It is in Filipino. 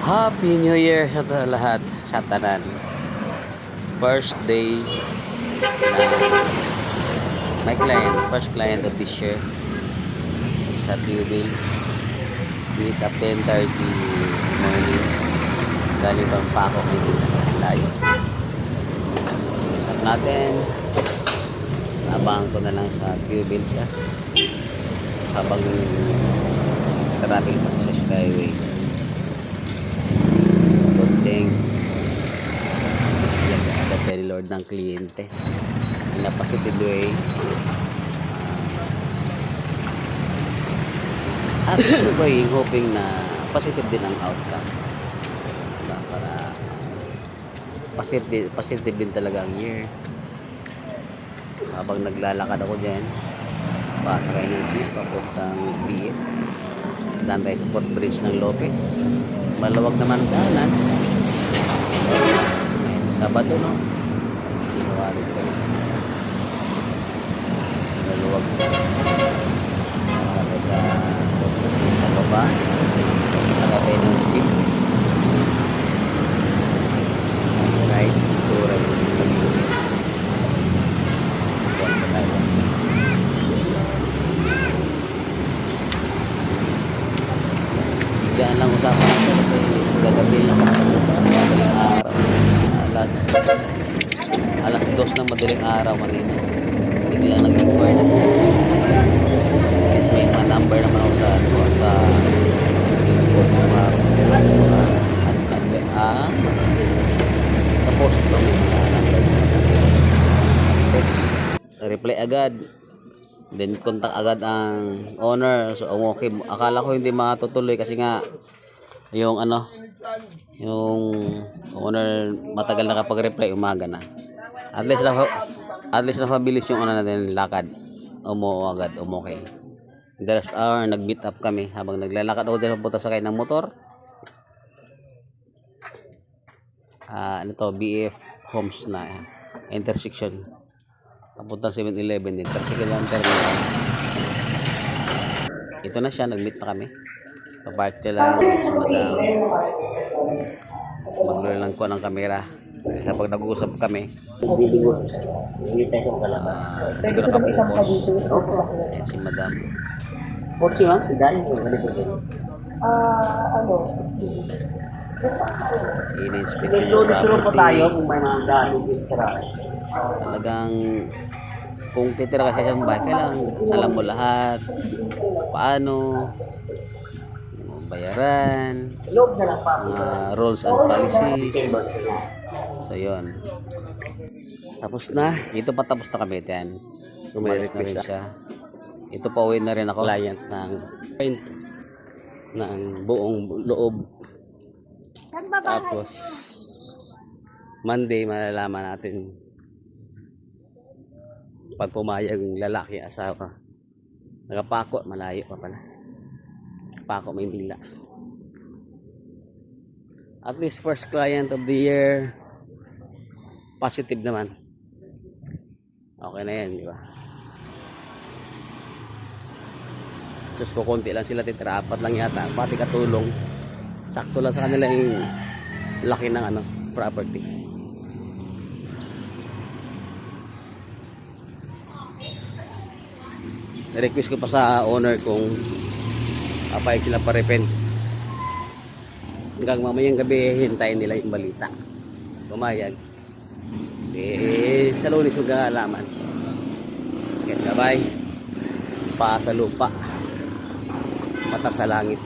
Happy New Year sa lahat, sa tanan. First day na my client, first client of this year sa Tubil. Meet up 10:30 morning. Galing pang Paco dito layo. Stop natin. Nabangan ko na lang sa Tubil siya habang traffic pa sa skyway. Kunting ada very Lord ng kliyente in a positive way. At praying, hoping na positive din ang outcome, diba? Para positive din talaga ang year. Habang naglalakad ako dyan, pasakay ng jeep papuntang BF, daan tayo sa footbridge ng Lopez. Maluwag naman daanan. Sabado, no? Sinuwarin ko rin. Maluwag sa baba. Sakay tayo ng jeep. Right to right. Diyan lang usapan natin kasi gagabi lang madaling araw. Alas 2 ng madaling araw kanina. Bigla nag-inquire ng text. Since may mga number naman ako sa Discord ng mga tapos ito may mga number. Text. Reply agad. Then contact agad ang owner. So okay, akala ko hindi matutuloy kasi nga yung yung owner matagal na kapag-reply, umaga na. At least na pabilis yung natin lakad. Agad, okay. The last hour nag-meet up kami habang naglalakad ako dyan papunta sakay ng motor. BF Homes na intersection. Papuntang 7-Eleven din. Intersection lang terminal. Ito na siya, nag-meet na kami. Papark siya lang sa madam. Maglulo lang ko ng kamera. Kasi pag nag-uusap kami, hindi ko nakapokus. Ayan si madam. Pochi ma'am, dahil mo ganito din. In-inspect Slowly po tayo kung may mga gamit extra. Talagang kung titira ka sa isang bahay, kailangan alam mo lahat. Paano bayaran, rules and policies. So yun. Tapos na. Dito patapos na kami yan. Umalis na rin siya. Ito pa uwi na rin ako. Client ng buong loob. Tapos Monday malalaman natin pag pumayag yung lalaki asawa. Nagapako, malayo pa pala. Pako, Maynila. At least first client of the year, positive naman. Okay na yan, di ba? Sus ko, konti lang sila, titira, 4 lang yata, pati katulong. Sakto lang sa kanila yung laki ng property. Request ko pa sa owner kung apay sila pa-repent. Hanggang mamayang gabi, hintayin nila yung balita. Pumayag. Sa Lunes mag-aalaman. Okay, bye. Pa sa lupa. Mata sa langit.